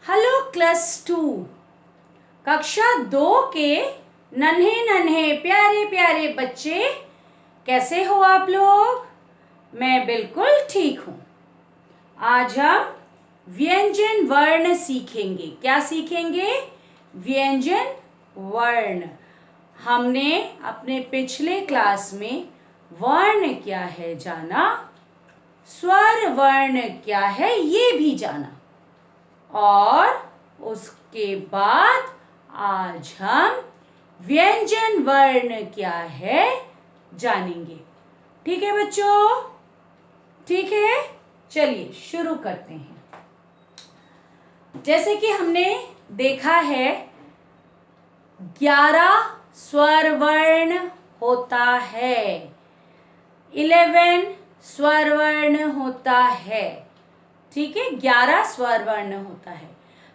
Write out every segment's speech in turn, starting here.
Hello class 2 कक्षा 2 के नन्हे नन्हे प्यारे प्यारे बच्चे, कैसे हो आप लोग? मैं बिल्कुल ठीक हूँ। आज हम व्यंजन वर्ण सीखेंगे। क्या सीखेंगे? व्यंजन वर्ण। हमने अपने पिछले क्लास में वर्ण क्या है जाना, स्वर वर्ण क्या है ये भी जाना, और उसके बाद आज हम व्यंजन वर्ण क्या है जानेंगे। ठीक है बच्चों? ठीक है, चलिए शुरू करते हैं। जैसे कि हमने देखा है 11 स्वर वर्ण होता है, 11 स्वर वर्ण होता है। ठीक है, 11 स्वर वर्ण होता है।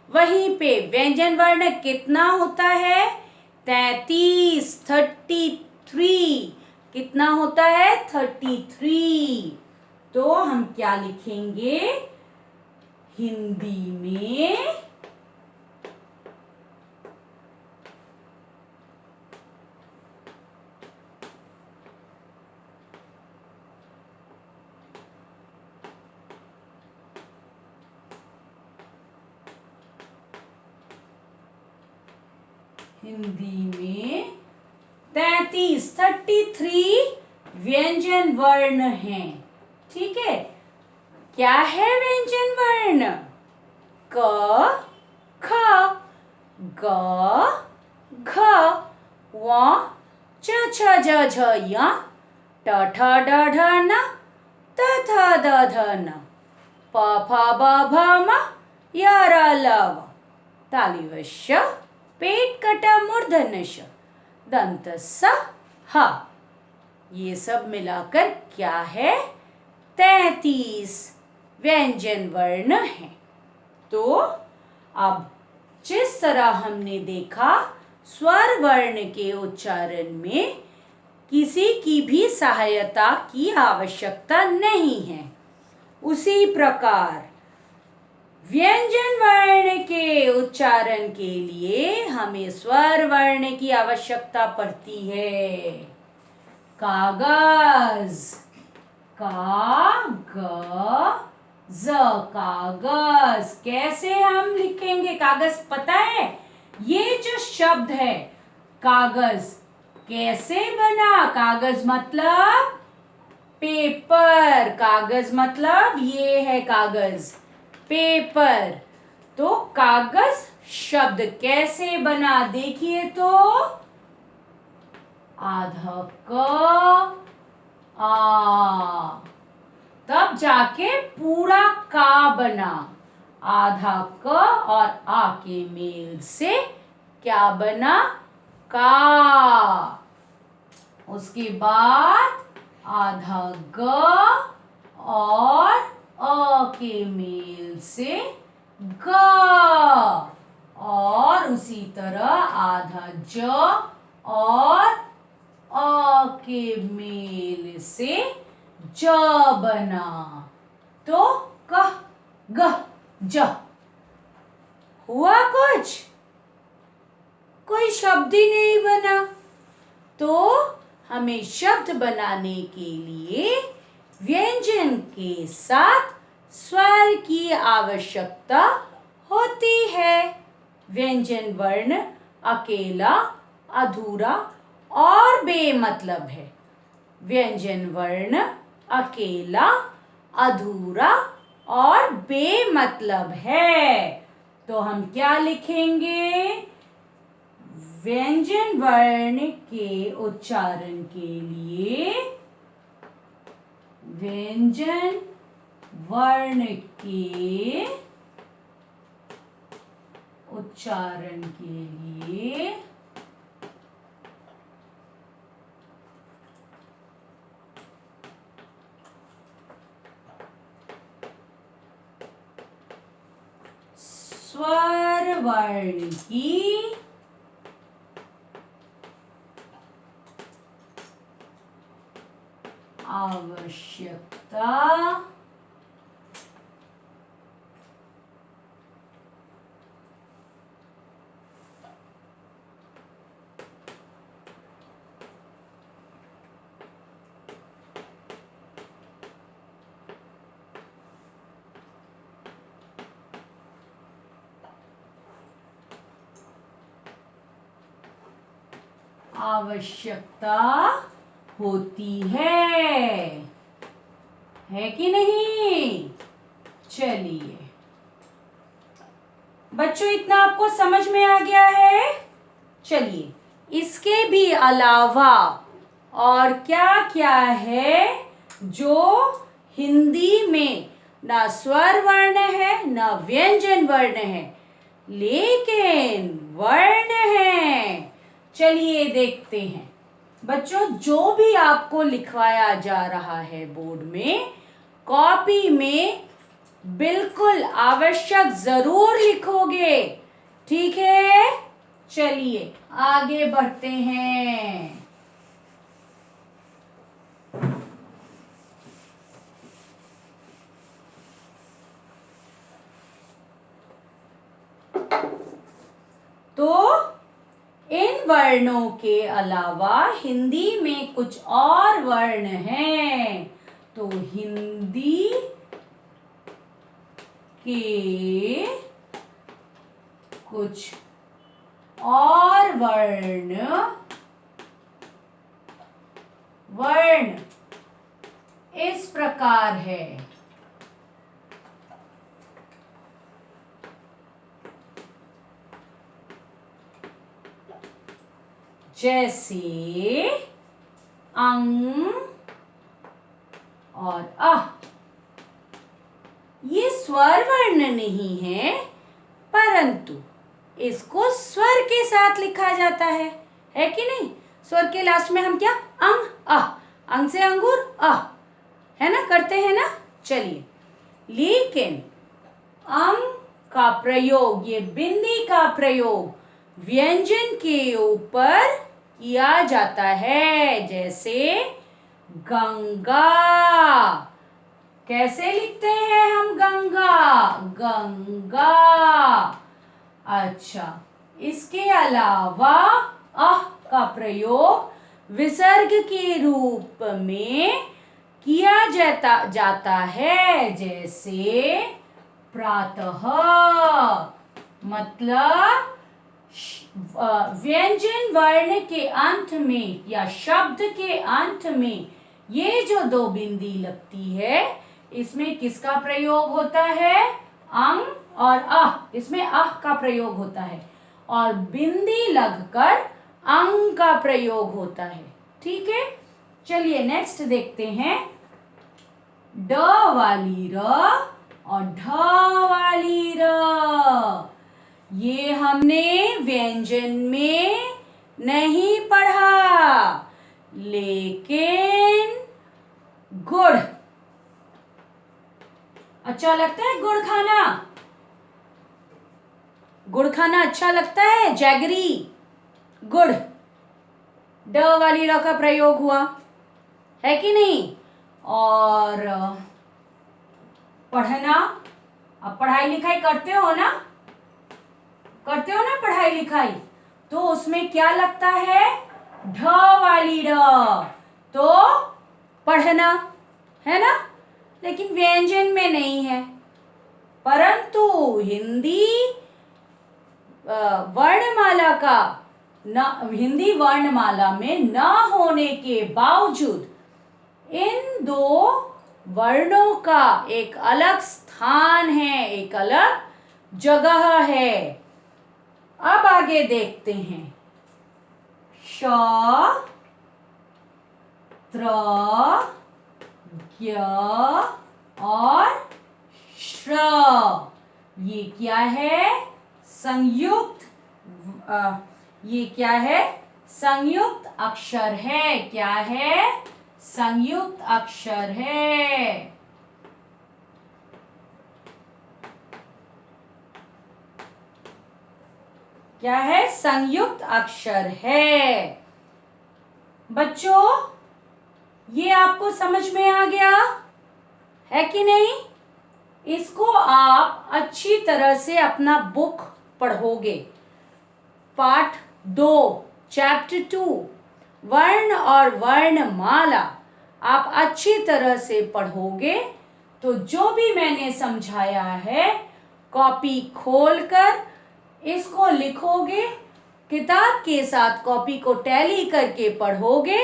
वहीं पे व्यंजन वर्ण कितना होता है? 33 कितना होता है? 33। तो हम क्या लिखेंगे हिंदी में? हिंदी में 33 व्यंजन वर्ण हैं। ठीक है, क्या है व्यंजन वर्ण? क, ख, ग, घ, व, च, छ, ज, झ, य, ट, ठ, ड, ढ, न, त, थ, द, ध, न, प, फ, ब, भ, म, य, र, ल, व, तालव्य श, पेट कट मूर्धन्य ष, दंत स, ह। ये सब मिलाकर क्या है? 33 व्यंजन वर्ण है। तो अब जिस तरह हमने देखा स्वर वर्ण के उच्चारण में किसी की भी सहायता की आवश्यकता नहीं है, उसी प्रकार व्यंजन वर्ण के उच्चारण के लिए हमें स्वर वर्ण की आवश्यकता पड़ती है। कागज, कागज, कागज। कैसे हम लिखेंगे कागज? पता है, ये जो शब्द है कागज कैसे बना? कागज मतलब पेपर, कागज मतलब ये है कागज, पेपर। तो कागज शब्द कैसे बना? देखिए तो, आधा क आ, तब जाके पूरा का बना। आधा क और आ के मेल से क्या बना? का। उसके बाद आधा ग और अ के मेल से ग, और उसी तरह आधा ज और अ के मेल से ज बना। तो क, ग, ज। हुआ कुछ? कोई शब्द ही नहीं बना। तो हमें शब्द बनाने के लिए व्यंजन के साथ स्वर की आवश्यकता होती है। व्यंजन वर्ण अकेला, अधूरा और बेमतलब है। व्यंजन वर्ण अकेला, अधूरा और बेमतलब है। तो हम क्या लिखेंगे? व्यंजन वर्ण के उच्चारण के लिए व्यंजन वर्ण के उच्चारण के लिए स्वर वर्ण की आवश्यकता आवश्यकता होती है कि नहीं? चलिए बच्चों, इतना आपको समझ में आ गया है? चलिए, इसके भी अलावा और क्या क्या है जो हिंदी में ना स्वर वर्ण है ना व्यंजन वर्ण है, लेकिन वर्ण है। चलिए देखते हैं बच्चों, जो भी आपको लिखवाया जा रहा है बोर्ड में, कॉपी में बिल्कुल आवश्यक जरूर लिखोगे, ठीक है? चलिए आगे बढ़ते हैं। तो इन वर्णों के अलावा हिंदी में कुछ और वर्ण हैं। तो हिंदी के कुछ और वर्ण इस प्रकार है। जैसे अंग और अह। ये स्वर वर्ण नहीं है, परंतु इसको स्वर के साथ लिखा जाता है कि नहीं? स्वर के लास्ट में हम क्या, अंग अह, अंग से अंगूर अह, है ना, करते हैं ना? चलिए, लेकिन अंग का प्रयोग, ये बिंदी का प्रयोग व्यंजन के ऊपर किया जाता है। जैसे गंगा, कैसे लिखते हैं हम गंगा? गंगा। अच्छा, इसके अलावा अह का प्रयोग विसर्ग के रूप में किया जाता है। जैसे प्रातः, मतलब व्यंजन वर्ण के अंत में या शब्द के अंत में ये जो दो बिंदी लगती है, इसमें किसका प्रयोग होता है? अंग और अह, इसमें अह का प्रयोग होता है और बिंदी लगकर अंग का प्रयोग होता है, ठीक है? चलिए नेक्स्ट देखते हैं। ड वाली र और ढ वाली र, ये हमने व्यंजन में नहीं पढ़ा, लेकिन गुड़ अच्छा लगता है। गुड़ खाना, गुड़ खाना अच्छा लगता है। जैगरी, गुड़, ड वाली र का प्रयोग हुआ है कि नहीं? और पढ़ना, अब पढ़ाई लिखाई करते हो ना? करते हो ना पढ़ाई लिखाई? तो उसमें क्या लगता है? ढ वाली र, तो पढ़ना, है ना? लेकिन व्यंजन में नहीं है। परंतु हिंदी वर्णमाला का हिंदी वर्णमाला में न होने के बावजूद इन दो वर्णों का एक अलग स्थान है, एक अलग जगह है। अब आगे देखते हैं। श, त्र, ज्ञ और श्र, ये क्या है? संयुक्त, ये क्या है? संयुक्त अक्षर है। क्या है? संयुक्त अक्षर है। क्या है? संयुक्त अक्षर है। बच्चों, ये आपको समझ में आ गया है कि नहीं? इसको आप अच्छी तरह से अपना बुक पढ़ोगे। पाठ 2 चैप्टर 2 वर्ण और वर्णमाला आप अच्छी तरह से पढ़ोगे तो जो भी मैंने समझाया है, कॉपी खोलकर इसको लिखोगे, किताब के साथ कॉपी को टैली करके पढ़ोगे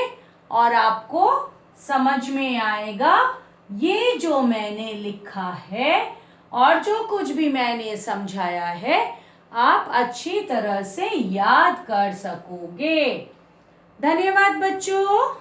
और आपको समझ में आएगा ये जो मैंने लिखा है और जो कुछ भी मैंने समझाया है आप अच्छी तरह से याद कर सकोगे। धन्यवाद बच्चों।